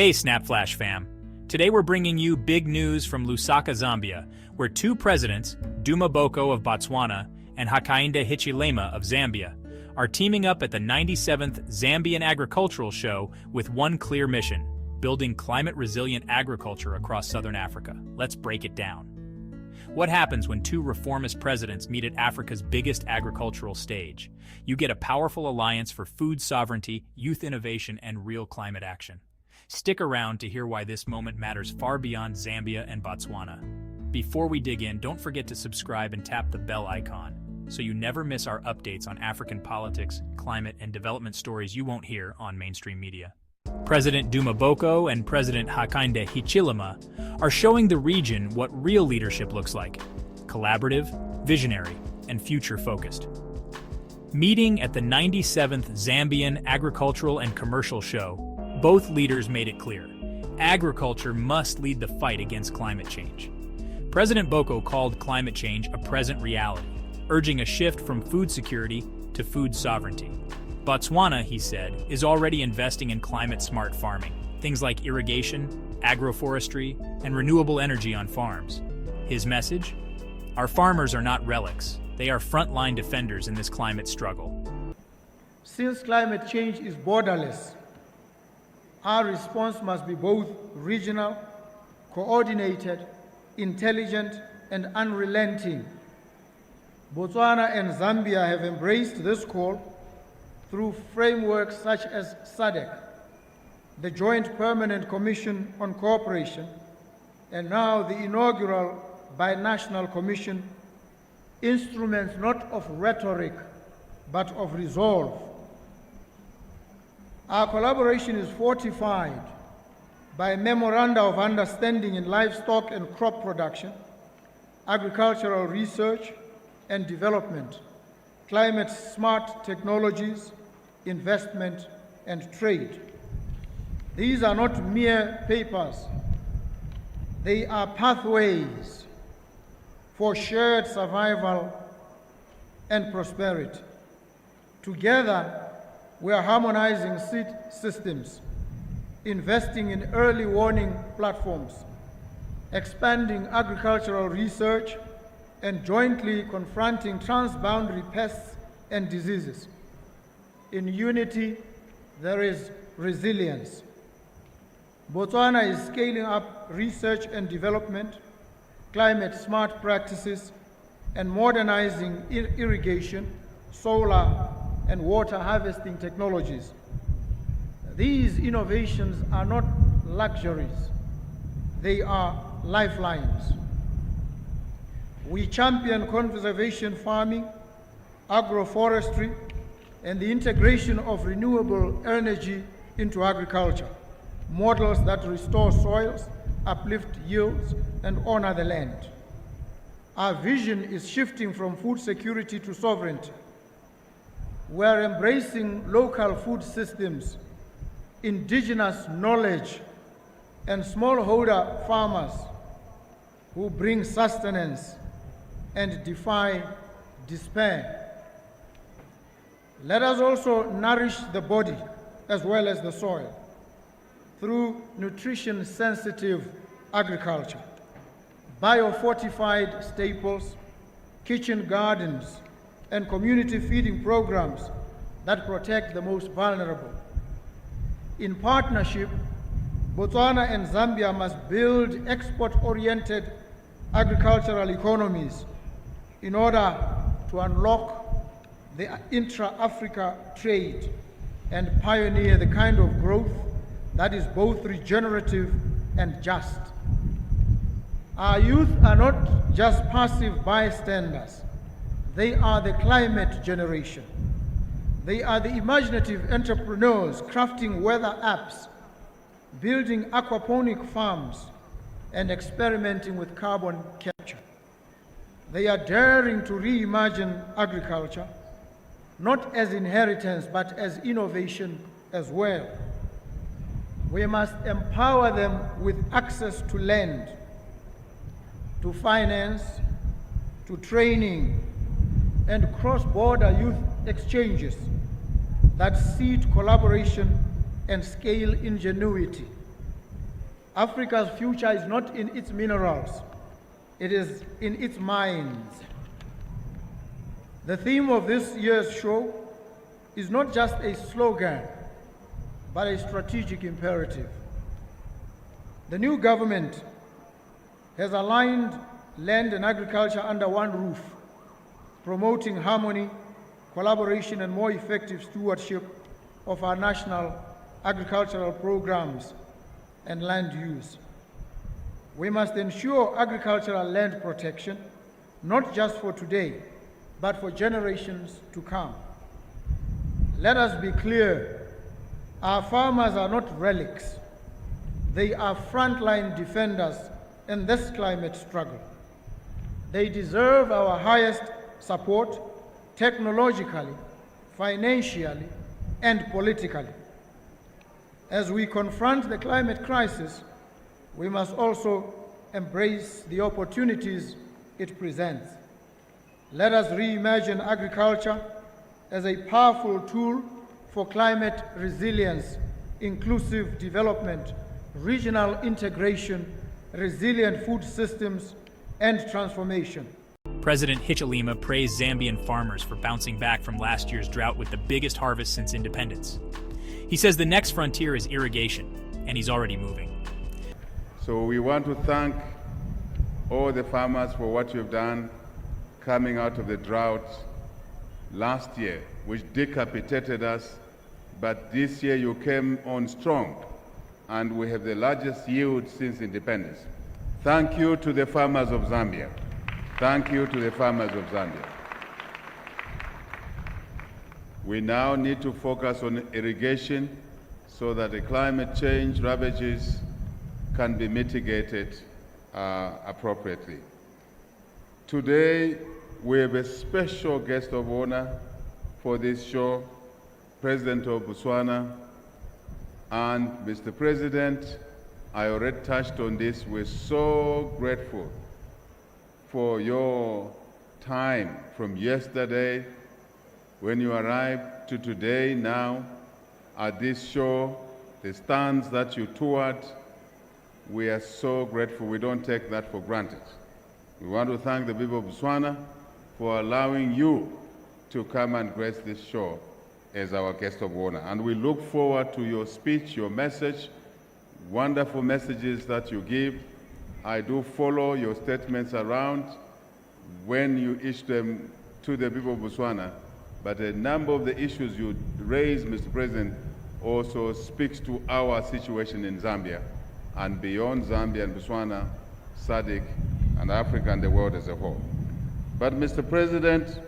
Hey Snapflash fam! Today we're bringing you big news from Lusaka, Zambia, where two presidents, Duma of Botswana and Hakainde Hichilema of Zambia, are teaming up at the 97th Zambian Agricultural Show with one clear mission: building climate-resilient agriculture across southern Africa. Let's break it down. What happens when two reformist presidents meet at Africa's biggest agricultural stage? You get a powerful alliance for food sovereignty, youth innovation, and real climate action. Stick around to hear why this moment matters far beyond Zambia and Botswana. Before we dig in, don't forget to subscribe and tap the bell icon so you never miss our updates on African politics, climate, and development stories you won't hear on mainstream media. President Duma and President Hakainde Hichilema are showing the region what real leadership looks like: collaborative, visionary, and future-focused. Meeting at the 97th Zambian Agricultural and Commercial Show, both leaders made it clear: agriculture must lead the fight against climate change. President Boko called climate change a present reality, urging a shift from food security to food sovereignty. Botswana, he said, is already investing in climate-smart farming, things like irrigation, agroforestry, and renewable energy on farms. His message? Our farmers are not relics. They are frontline defenders in this climate struggle. Since climate change is borderless, our response must be both regional, coordinated, intelligent, and unrelenting. Botswana and Zambia have embraced this call through frameworks such as SADC, the Joint Permanent Commission on Cooperation, and now the inaugural Bi-National Commission, instruments not of rhetoric, but of resolve. Our collaboration is fortified by memoranda of understanding in livestock and crop production, agricultural research and development, climate-smart technologies, investment, and trade. These are not mere papers. They are pathways for shared survival and prosperity. Together, we are harmonizing seed systems, investing in early warning platforms, expanding agricultural research, and jointly confronting transboundary pests and diseases. In unity, there is resilience. Botswana is scaling up research and development, climate-smart practices, and modernizing irrigation, solar, and water harvesting technologies. These innovations are not luxuries. They are lifelines. We champion conservation farming, agroforestry, and the integration of renewable energy into agriculture, models that restore soils, uplift yields, and honor the land. Our vision is shifting from food security to sovereignty. We are embracing local food systems, indigenous knowledge, and smallholder farmers who bring sustenance and defy despair. Let us also nourish the body as well as the soil through nutrition-sensitive agriculture, biofortified staples, kitchen gardens, and community feeding programs that protect the most vulnerable. In partnership, Botswana and Zambia must build export-oriented agricultural economies in order to unlock the intra-Africa trade and pioneer the kind of growth that is both regenerative and just. Our youth are not just passive bystanders. They are the climate generation. They are the imaginative entrepreneurs crafting weather apps, building aquaponic farms, and experimenting with carbon capture. They are daring to reimagine agriculture, not as inheritance, but as innovation as well. We must empower them with access to land, to finance, to training, and cross-border youth exchanges that seed collaboration and scale ingenuity. Africa's future is not in its minerals, it is in its mines. The theme of this year's show is not just a slogan, but a strategic imperative. The new government has aligned land and agriculture under one roof, promoting harmony, collaboration, and more effective stewardship of our national agricultural programs and land use. We must ensure agricultural land protection, not just for today, but for generations to come. Let us be clear, our farmers are not relics. They are frontline defenders in this climate struggle. They deserve our highest support technologically, financially, and politically. As we confront the climate crisis, we must also embrace the opportunities it presents. Let us reimagine agriculture as a powerful tool for climate resilience, inclusive development, regional integration, resilient food systems, and transformation. President Hichilema praised Zambian farmers for bouncing back from last year's drought with the biggest harvest since independence. He says the next frontier is irrigation, and he's already moving. So we want to thank all the farmers for what you've done coming out of the drought last year, which decapitated us, but this year you came on strong, and we have the largest yield since independence. Thank you to the farmers of Zambia. Thank you to the farmers of Zambia. We now need to focus on irrigation so that the climate change ravages can be mitigated appropriately. Today, we have a special guest of honor for this show, President of Botswana. And Mr. President, I already touched on this. We're so grateful for your time from yesterday when you arrived to today now at this show, the stands that you toured. We are so grateful. We don't take that for granted. We want to thank the people of Botswana for allowing you to come and grace this show as our guest of honor. And we look forward to your speech, your message, wonderful messages that you give. I do follow your statements around when you issue them to the people of Botswana, but a number of the issues you raise, Mr. President, also speaks to our situation in Zambia and beyond Zambia and Botswana, SADC, and Africa and the world as a whole. But Mr. President,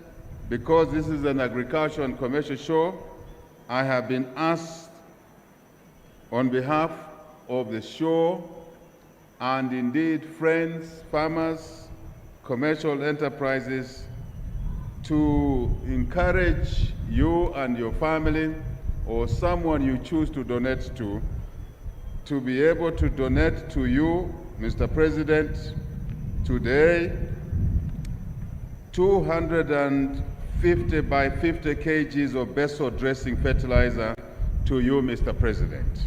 because this is an agricultural and commercial show, I have been asked on behalf of the show and indeed friends, farmers, commercial enterprises to encourage you and your family or someone you choose to donate to be able to donate to you, Mr. President, today 250 by 50 kgs of basil dressing fertilizer to you, Mr. President.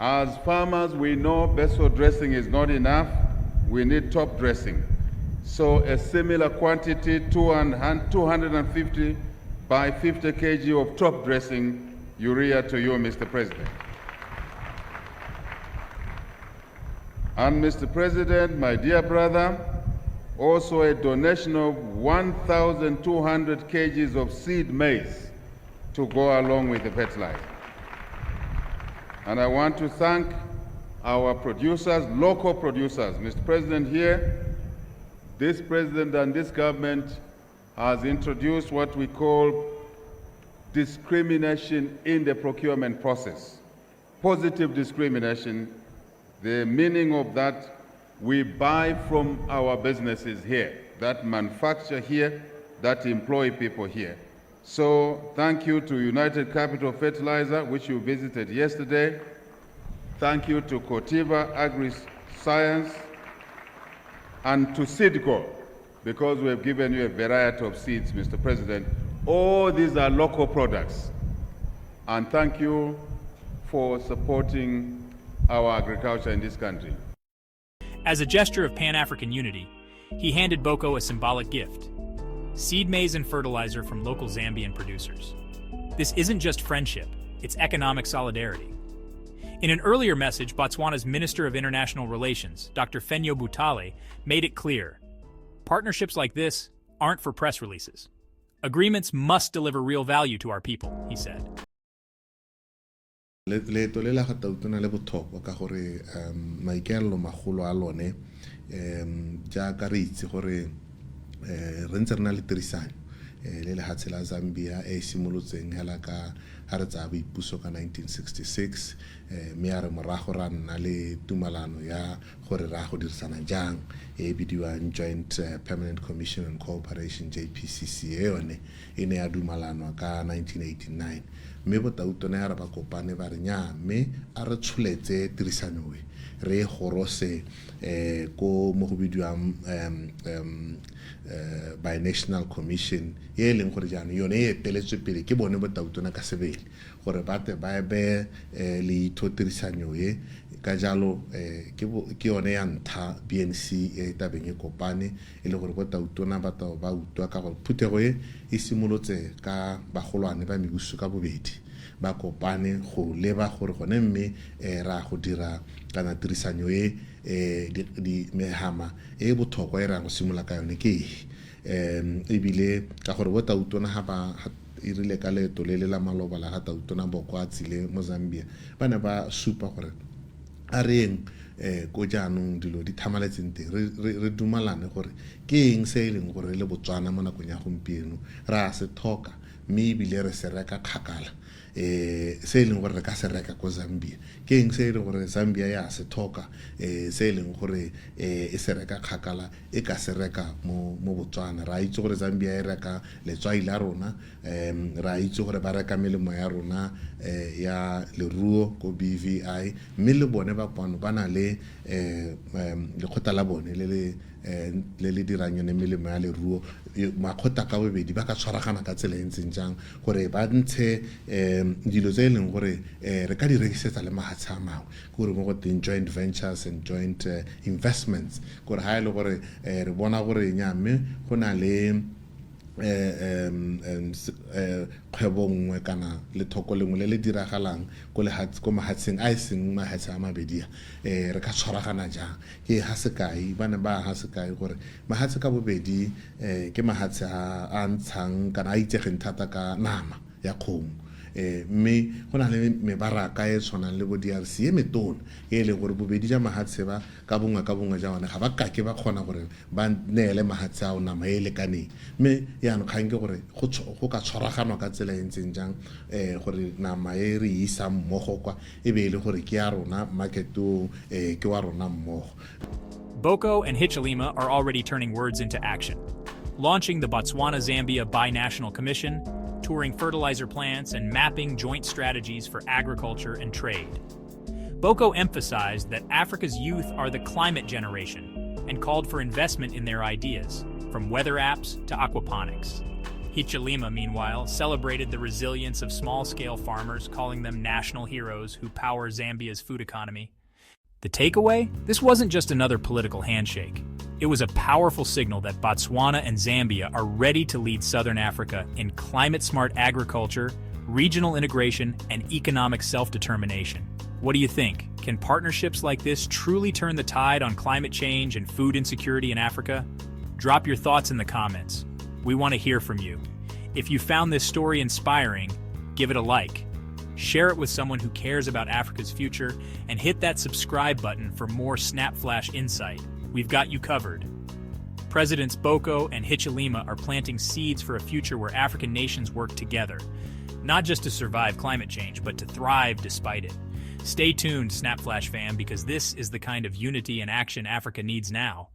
As farmers, we know basil dressing is not enough. We need top dressing. So a similar quantity, 250 by 50 kg of top dressing urea to you, Mr. President. And Mr. President, my dear brother, also a donation of 1,200 kgs of seed maize to go along with the fertilizer. And I want to thank our producers, local producers. Mr. President, here, this president and this government has introduced what we call discrimination in the procurement process. Positive discrimination. The meaning of that, we buy from our businesses here, that manufacture here, that employ people here. So thank you to United Capital Fertilizer, which you visited yesterday. Thank you to Cotiva Agri-Science and to Seedco, because we have given you a variety of seeds, Mr. President. All these are local products. And thank you for supporting our agriculture in this country. As a gesture of Pan-African unity, he handed Boko a symbolic gift: seed maize and fertilizer from local Zambian producers. This isn't just friendship, it's economic solidarity. In an earlier message, Botswana's Minister of International Relations, Dr. Fenyo Butale, made it clear: partnerships like this aren't for press releases. Agreements must deliver real value to our people, he said. Leeto le la ga tautona le botlhokwa ka gore maikaelelo magolo a lone jaaka re itse gore re ntse re na le tirisanyo le lehatshe la Zambia e simolotseng hela ka ha re tsaya boipuso ka 1966 mme a re morago ra nna le tumalano ya gore ra go dirisana jang e bidiwang Joint Permanent Commission on Cooperation JPCC yone e ne ya dumalano ka 1989 mme botautona ya re ba kopane ba re nya mme a re tsholetse tirisano re gorose ko mo go bidiwang Bi-National Commission e leng gore jana yone e teletswe pele ke bone botautona ka sebele gore bate ba be le ithotirisanyo ka jalo ke yone ya ntha BNC e tabeng e kopane e le gore botautona ba utwa ka gore phuthego e simolotse ka bagolwane ba mebuso ka bobedi ba kopane go leba gore gone mme ra go dira kana tirisanyo di mehama e botlhokwa e ra go simola ka yone ke e bile ka gore botautona ha ba irile ka leeto le la maloba la ga tautona Boko a tsile mo Zambia ba ne ba supa gore a reng ko jaanong dilo di thamaletseng teng re dumalane gore ke eng se e leng gore le Botswana mo nakong ya gompieno ra se thoka mme ebile re se reka kgakala se e leng gore re ka se reka ko Zambia ke eng se e leng gore Zambia ya se thoka se e leng gore e se reka kgakala e ka se reka mo Botswana ra itse gore Zambia e reka letswai la rona ra itse gore ba reka melemo ya rona ya leruo ko BVI mme le bone ba kwano ba na le lekgotla la bone le dirang yone melemo ya leruo makgotla ka bobedi ba ka tshwaragana ka tsela e ntseng jang gore ba ntshe dilo tse e leng gore re ka di rekisetsa le mahatshe a mangwe gore mo go teng joint ventures and joint investments gore ha e le gore re bona gore nya mme go na le kgwebo nngwe kana lethoko lengwe le diragalang ko mahatsheng a seng mahatshe a mabedi re ka tshwaragana jang ke ha sekai bana ba ha sekai gore mahatshe ka bobedi ke mahatshe a ntshang kana a itsegeng thata ka nama ya kgomo mme go na le mebaraka e tshwanang le bo DRC e metona e le gore bobedi ja mahatshe ba ka bongwe ja one ga ba kake ba kgona gore ba neele mahatshe a nama e lekaneng mme yana kgang ke gore go ka tshwaraganwa ka tsela e ntseng jang gore nama e re isa mmogo kwa e be le gore ke ya rona marketo ke wa rona mmogo. Boko and Hichilema are already turning words into action, launching the Botswana-Zambia Bi-National Commission, touring fertilizer plants, and mapping joint strategies for agriculture and trade. Boko emphasized that Africa's youth are the climate generation and called for investment in their ideas, from weather apps to aquaponics. Hichilema, meanwhile, celebrated the resilience of small-scale farmers, calling them national heroes who power Zambia's food economy. The takeaway? This wasn't just another political handshake. It was a powerful signal that Botswana and Zambia are ready to lead Southern Africa in climate-smart agriculture, regional integration, and economic self-determination. What do you think? Can partnerships like this truly turn the tide on climate change and food insecurity in Africa? Drop your thoughts in the comments. We want to hear from you. If you found this story inspiring, give it a like. Share it with someone who cares about Africa's future, and hit that subscribe button for more Snap Flash insight. We've got you covered. Presidents Boko and Hichilema are planting seeds for a future where African nations work together, not just to survive climate change, but to thrive despite it. Stay tuned, Snap Flash fam, because this is the kind of unity and action Africa needs now.